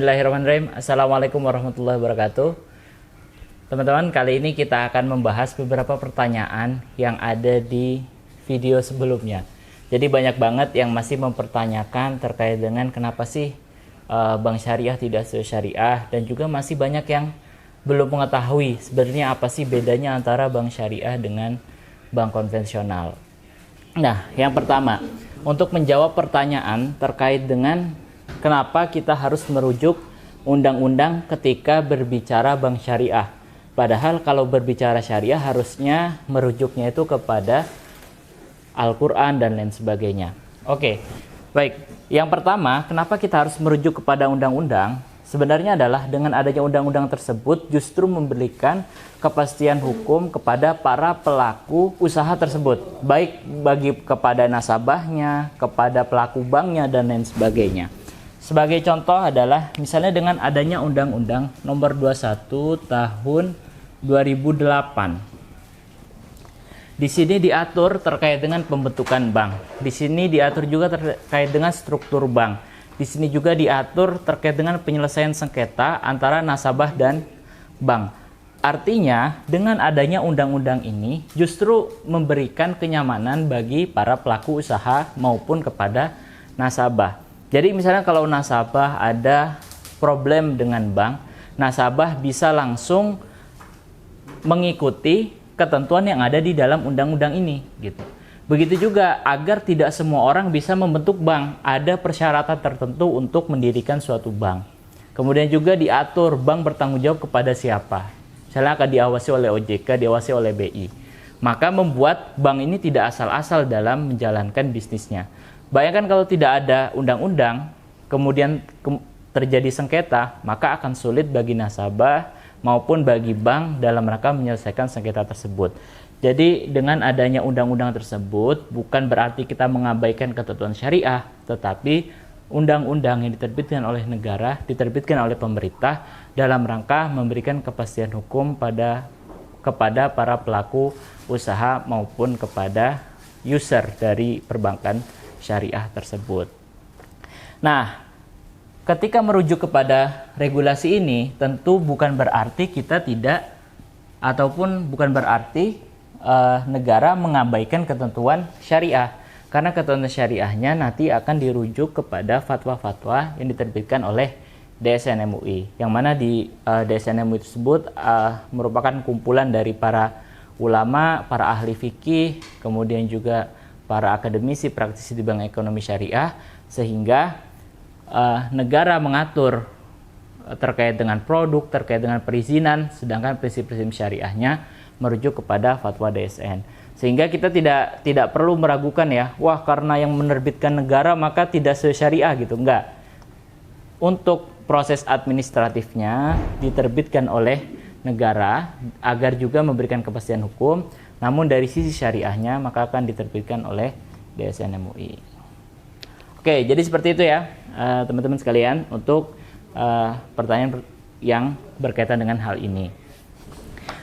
Bismillahirrahmanirrahim. Assalamualaikum warahmatullahi wabarakatuh. Teman-teman, kali ini kita akan membahas beberapa pertanyaan yang ada di video sebelumnya. Jadi banyak banget yang masih mempertanyakan terkait dengan kenapa sih bank syariah tidak syariah, dan juga masih banyak yang belum mengetahui sebenarnya apa sih bedanya antara bank syariah dengan bank konvensional. Nah, yang pertama, untuk menjawab pertanyaan terkait dengan kenapa kita harus merujuk undang-undang ketika berbicara bank syariah. Padahal kalau berbicara syariah harusnya merujuknya itu kepada Al-Quran dan lain sebagainya. Oke, baik. Yang pertama, kenapa kita harus merujuk kepada undang-undang? Sebenarnya adalah dengan adanya undang-undang tersebut justru memberikan kepastian hukum kepada para pelaku usaha tersebut. Baik bagi kepada nasabahnya, kepada pelaku banknya, dan lain sebagainya. Sebagai contoh adalah misalnya dengan adanya Undang-Undang Nomor 21 Tahun 2008. Di sini diatur terkait dengan pembentukan bank. Di sini diatur juga terkait dengan struktur bank. Di sini juga diatur terkait dengan penyelesaian sengketa antara nasabah dan bank. Artinya dengan adanya undang-undang ini justru memberikan kenyamanan bagi para pelaku usaha maupun kepada nasabah. Jadi misalnya kalau nasabah ada problem dengan bank, nasabah bisa langsung mengikuti ketentuan yang ada di dalam undang-undang ini, gitu. Begitu juga agar tidak semua orang bisa membentuk bank, ada persyaratan tertentu untuk mendirikan suatu bank. Kemudian juga diatur bank bertanggung jawab kepada siapa. Misalnya akan diawasi oleh OJK, diawasi oleh BI. Maka membuat bank ini tidak asal-asal dalam menjalankan bisnisnya. Bayangkan kalau tidak ada undang-undang, kemudian terjadi sengketa, maka akan sulit bagi nasabah maupun bagi bank dalam rangka menyelesaikan sengketa tersebut. Jadi dengan adanya undang-undang tersebut bukan berarti kita mengabaikan ketentuan syariah, tetapi undang-undang yang diterbitkan oleh negara, diterbitkan oleh pemerintah dalam rangka memberikan kepastian hukum kepada para pelaku usaha maupun kepada user dari perbankan syariah tersebut. Nah, ketika merujuk kepada regulasi ini, tentu bukan berarti kita tidak, ataupun bukan berarti negara mengabaikan ketentuan syariah, karena ketentuan syariahnya nanti akan dirujuk kepada fatwa-fatwa yang diterbitkan oleh DSN MUI, yang mana di DSN MUI tersebut merupakan kumpulan dari para ulama, para ahli fikih, kemudian juga para akademisi praktisi di bidang ekonomi syariah, sehingga negara mengatur terkait dengan produk, terkait dengan perizinan, sedangkan prinsip-prinsip syariahnya merujuk kepada fatwa DSN. Sehingga kita tidak perlu meragukan ya, wah karena yang menerbitkan negara maka tidak sesyariah gitu, enggak. Untuk proses administratifnya diterbitkan oleh negara agar juga memberikan kepastian hukum. Namun dari sisi syariahnya maka akan diterbitkan oleh DSN MUI. Oke, jadi seperti itu ya teman-teman sekalian untuk pertanyaan yang berkaitan dengan hal ini.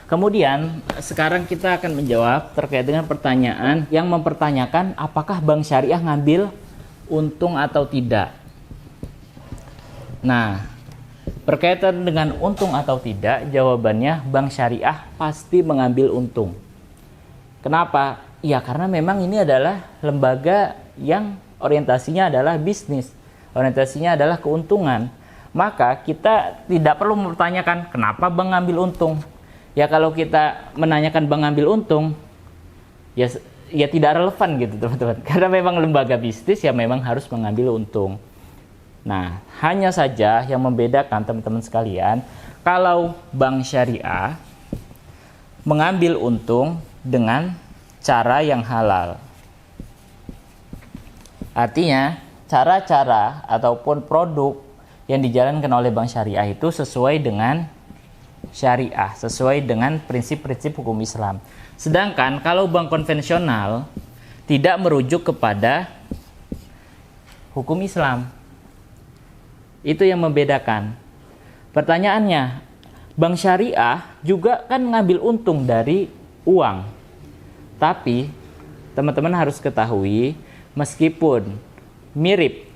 Kemudian sekarang kita akan menjawab terkait dengan pertanyaan yang mempertanyakan apakah bank syariah ngambil untung atau tidak. Nah, berkaitan dengan untung atau tidak, jawabannya bank syariah pasti mengambil untung. Kenapa? Ya karena memang ini adalah lembaga yang orientasinya adalah bisnis, orientasinya adalah keuntungan. Maka kita tidak perlu mempertanyakan kenapa bank ngambil untung. Ya kalau kita menanyakan bank ngambil untung, ya tidak relevan gitu teman-teman. Karena memang lembaga bisnis ya memang harus mengambil untung. Nah, hanya saja yang membedakan teman-teman sekalian, kalau bank syariah mengambil untung dengan cara yang halal. Artinya, cara-cara ataupun produk yang dijalankan oleh bank syariah itu sesuai dengan syariah, sesuai dengan prinsip-prinsip hukum Islam. Sedangkan kalau bank konvensional tidak merujuk kepada hukum Islam. Itu yang membedakan. Pertanyaannya, bank syariah juga kan ngambil untung dari uang. Tapi teman-teman harus ketahui, meskipun mirip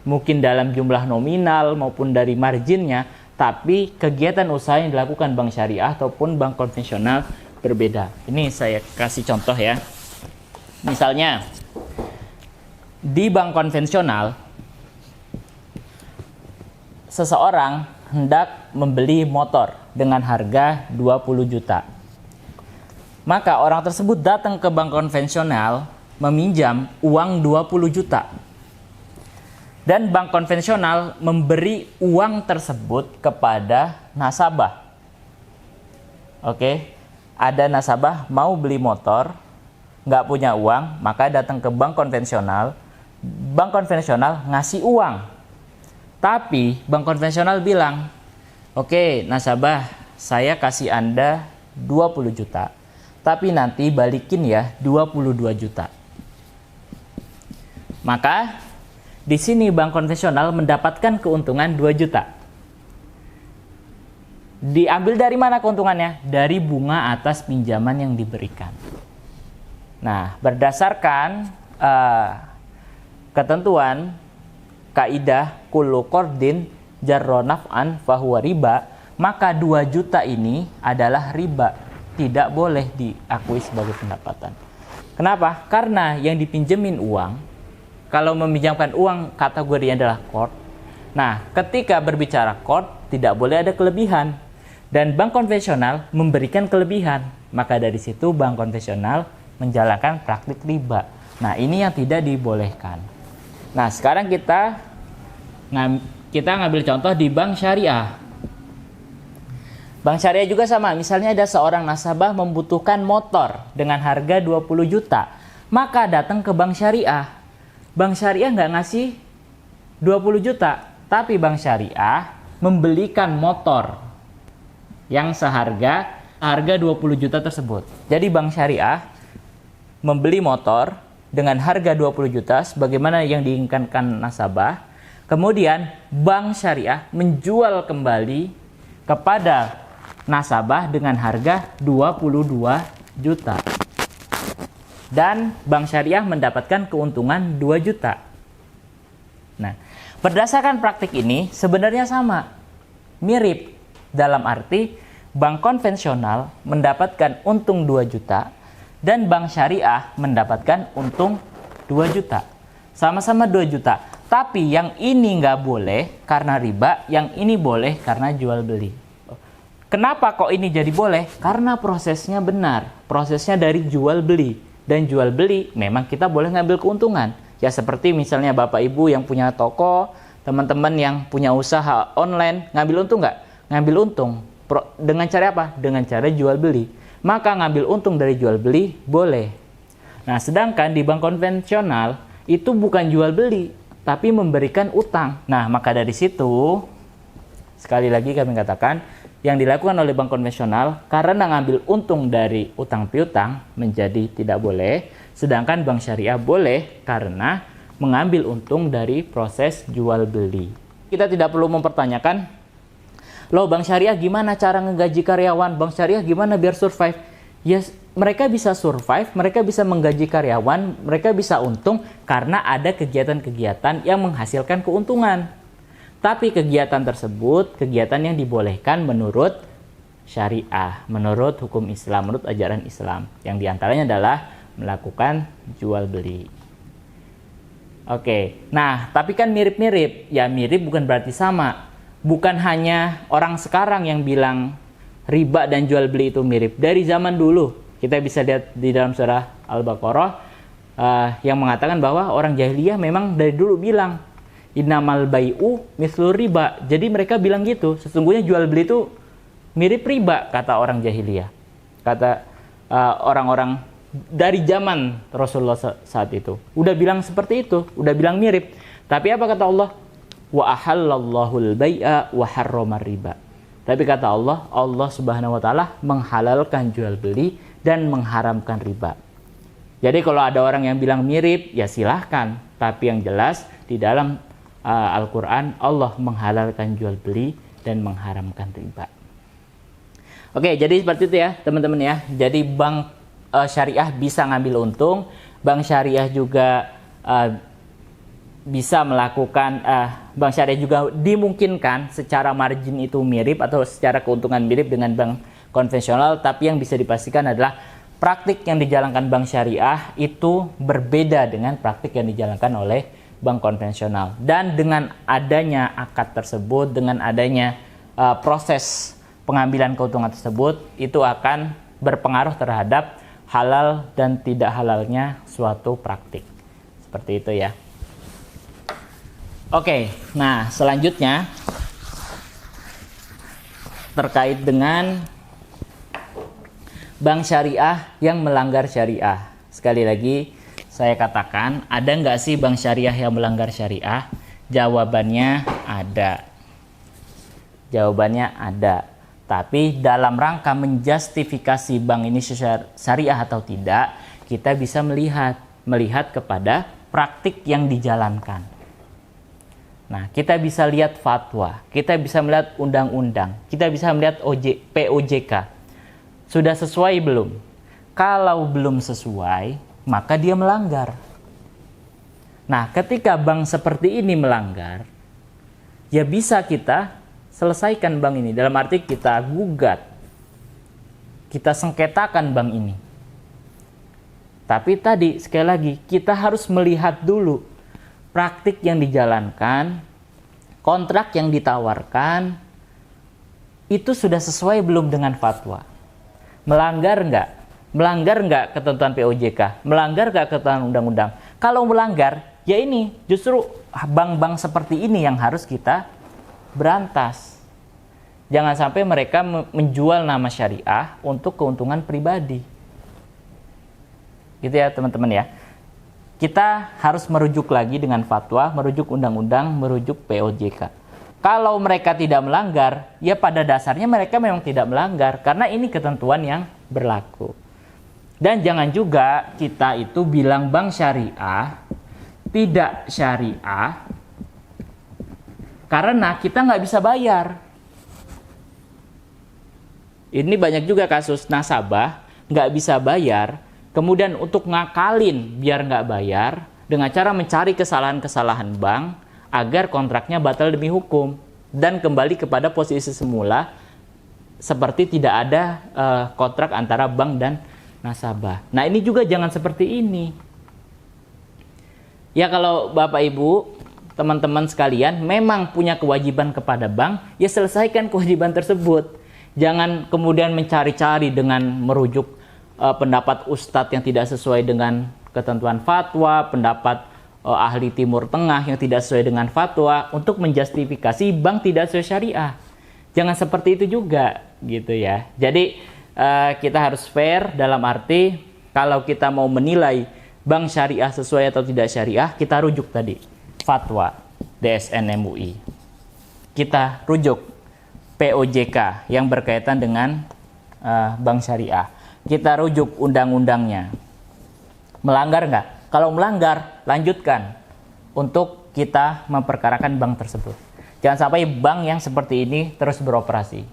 mungkin dalam jumlah nominal maupun dari marginnya, tapi kegiatan usaha yang dilakukan bank syariah ataupun bank konvensional berbeda. Ini saya kasih contoh ya. Misalnya di bank konvensional, seseorang hendak membeli motor dengan harga 20 juta. Maka orang tersebut datang ke bank konvensional meminjam uang 20 juta. Dan bank konvensional memberi uang tersebut kepada nasabah. Oke, ada nasabah mau beli motor, nggak punya uang, maka datang ke bank konvensional. Bank konvensional ngasih uang. Tapi bank konvensional bilang, oke nasabah, saya kasih Anda 20 juta. Tapi nanti balikin ya 22 juta. Maka di sini bank konvensional mendapatkan keuntungan 2 juta. Diambil dari mana keuntungannya? Dari bunga atas pinjaman yang diberikan. Nah, berdasarkan ketentuan kaidah kullu qardin jarra naf'an fahuwa riba, maka 2 juta ini adalah riba, tidak boleh diakui sebagai pendapatan. Kenapa? Karena yang dipinjemin uang, kalau meminjamkan uang kategorinya adalah qard. Nah, ketika berbicara qard tidak boleh ada kelebihan, dan bank konvensional memberikan kelebihan. Maka dari situ bank konvensional menjalankan praktik riba. Nah, ini yang tidak dibolehkan. Nah, sekarang kita ngambil contoh di bank syariah. Bank syariah juga sama. Misalnya ada seorang nasabah membutuhkan motor dengan harga 20 juta. Maka datang ke bank syariah. Bank syariah nggak ngasih 20 juta. Tapi bank syariah membelikan motor yang harga 20 juta tersebut. Jadi bank syariah membeli motor dengan harga 20 juta sebagaimana yang diinginkan nasabah. Kemudian bank syariah menjual kembali kepada nasabah dengan harga 22 juta. Dan bank syariah mendapatkan keuntungan 2 juta. Nah, berdasarkan praktik ini sebenarnya sama. Mirip dalam arti bank konvensional mendapatkan untung 2 juta dan bank syariah mendapatkan untung 2 juta. Sama-sama 2 juta. Tapi yang ini nggak boleh karena riba, yang ini boleh karena jual beli. Kenapa kok ini jadi boleh? Karena prosesnya benar. Prosesnya dari jual beli. Dan jual beli memang kita boleh ngambil keuntungan. Ya seperti misalnya Bapak Ibu yang punya toko, teman-teman yang punya usaha online, ngambil untung nggak? Ngambil untung. Dengan cara apa? Dengan cara jual beli. Maka ngambil untung dari jual beli boleh. Nah, sedangkan di bank konvensional itu bukan jual beli, tapi memberikan utang. Nah, maka dari situ sekali lagi kami katakan yang dilakukan oleh bank konvensional karena ngambil untung dari utang piutang menjadi tidak boleh, sedangkan bank syariah boleh karena mengambil untung dari proses jual beli. Kita tidak perlu mempertanyakan, loh bank syariah gimana cara ngegaji karyawan, bank syariah gimana biar survive? Yes, mereka bisa survive, mereka bisa menggaji karyawan, mereka bisa untung karena ada kegiatan-kegiatan yang menghasilkan keuntungan. Tapi kegiatan tersebut, kegiatan yang dibolehkan menurut syariah, menurut hukum Islam, menurut ajaran Islam. Yang diantaranya adalah melakukan jual beli. Oke, nah tapi kan mirip-mirip. Ya mirip bukan berarti sama. Bukan hanya orang sekarang yang bilang riba dan jual beli itu mirip. Dari zaman dulu, kita bisa lihat di dalam surah Al-Baqarah yang mengatakan bahwa orang jahiliyah memang dari dulu bilang, innamal bai'u mislu riba. Jadi mereka bilang gitu, sesungguhnya jual beli itu mirip riba, kata orang jahiliyah. Kata orang-orang dari zaman Rasulullah saat itu. Udah bilang seperti itu, udah bilang mirip. Tapi apa kata Allah? Wa ahallallahul bai'a wa harramar riba. Tapi kata Allah, Allah Subhanahu wa taala menghalalkan jual beli dan mengharamkan riba. Jadi kalau ada orang yang bilang mirip, ya silahkan. Tapi yang jelas di dalam Al-Quran, Allah menghalalkan jual beli dan mengharamkan riba. Oke, jadi seperti itu ya teman-teman ya. Jadi bank syariah bisa ngambil untung, bank syariah juga bisa melakukan bank syariah juga dimungkinkan secara margin itu mirip atau secara keuntungan mirip dengan bank konvensional, tapi yang bisa dipastikan adalah praktik yang dijalankan bank syariah itu berbeda dengan praktik yang dijalankan oleh bank konvensional. Dan dengan adanya akad tersebut, dengan adanya proses pengambilan keuntungan tersebut, itu akan berpengaruh terhadap halal dan tidak halalnya suatu praktik. Seperti itu ya. Oke, nah selanjutnya terkait dengan bank syariah yang melanggar syariah. Sekali lagi saya katakan, ada nggak sih bank syariah yang melanggar syariah? Jawabannya ada. Jawabannya ada. Tapi dalam rangka menjustifikasi bank ini syariah atau tidak, kita bisa melihat kepada praktik yang dijalankan. Nah, kita bisa lihat fatwa, kita bisa melihat undang-undang, kita bisa melihat POJK. Sudah sesuai belum? Kalau belum sesuai, maka dia melanggar. Nah, ketika bank seperti ini melanggar, ya bisa kita selesaikan bank ini. Dalam arti kita gugat, kita sengketakan bank ini. Tapi tadi, sekali lagi, kita harus melihat dulu praktik yang dijalankan, kontrak yang ditawarkan, itu sudah sesuai belum dengan fatwa? Melanggar enggak? Melanggar enggak ketentuan POJK? Melanggar enggak ketentuan undang-undang? Kalau melanggar, ya ini justru bank-bank seperti ini yang harus kita berantas. Jangan sampai mereka menjual nama syariah untuk keuntungan pribadi. Gitu ya teman-teman ya. Kita harus merujuk lagi dengan fatwa, merujuk undang-undang, merujuk POJK. Kalau mereka tidak melanggar, ya pada dasarnya mereka memang tidak melanggar, karena ini ketentuan yang berlaku. Dan jangan juga kita itu bilang bank syariah tidak syariah, karena kita nggak bisa bayar. Ini banyak juga kasus nasabah nggak bisa bayar, kemudian untuk ngakalin biar nggak bayar dengan cara mencari kesalahan-kesalahan bank agar kontraknya batal demi hukum dan kembali kepada posisi semula seperti tidak ada kontrak antara bank dan nasabah. Nah ini juga jangan seperti ini. Ya kalau Bapak Ibu, teman-teman sekalian memang punya kewajiban kepada bank, ya selesaikan kewajiban tersebut. Jangan kemudian mencari-cari dengan merujuk pendapat ustadz yang tidak sesuai dengan ketentuan fatwa, pendapat ahli Timur Tengah yang tidak sesuai dengan fatwa untuk menjustifikasi bank tidak sesuai syariah. Jangan seperti itu juga gitu ya. Jadi kita harus fair dalam arti kalau kita mau menilai bank syariah sesuai atau tidak syariah, kita rujuk tadi fatwa DSN MUI. Kita rujuk POJK yang berkaitan dengan bank syariah. Kita rujuk undang-undangnya. Melanggar nggak? Kalau melanggar, lanjutkan untuk kita memperkarakan bank tersebut. Jangan sampai bank yang seperti ini terus beroperasi.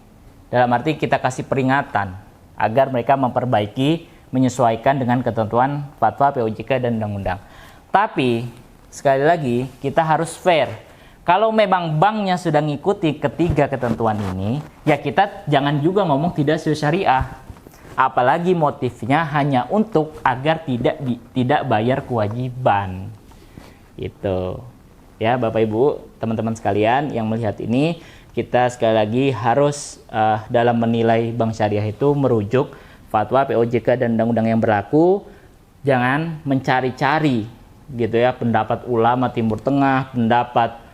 Dalam arti kita kasih peringatan agar mereka memperbaiki, menyesuaikan dengan ketentuan fatwa, POJK, dan undang-undang. Tapi, sekali lagi, kita harus fair. Kalau memang banknya sudah ngikuti ketiga ketentuan ini, ya kita jangan juga ngomong tidak sesuai syariah. Apalagi motifnya hanya untuk agar tidak bayar kewajiban. Itu. Ya, Bapak Ibu, teman-teman sekalian yang melihat ini, kita sekali lagi harus dalam menilai bank syariah itu merujuk fatwa, POJK, dan undang-undang yang berlaku. Jangan mencari-cari gitu ya pendapat ulama Timur Tengah, pendapat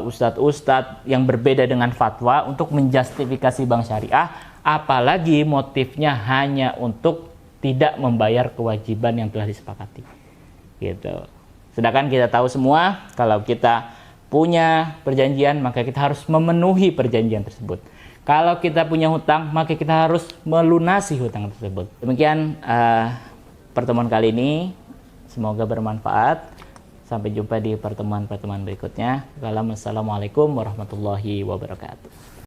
ustadz-ustadz yang berbeda dengan fatwa untuk menjustifikasi bank syariah, apalagi motifnya hanya untuk tidak membayar kewajiban yang telah disepakati. Gitu. Sedangkan kita tahu semua kalau kita punya perjanjian maka kita harus memenuhi perjanjian tersebut. Kalau kita punya hutang maka kita harus melunasi hutang tersebut. Demikian pertemuan kali ini, semoga bermanfaat. Sampai jumpa di pertemuan-pertemuan berikutnya. Wassalamualaikum warahmatullahi wabarakatuh.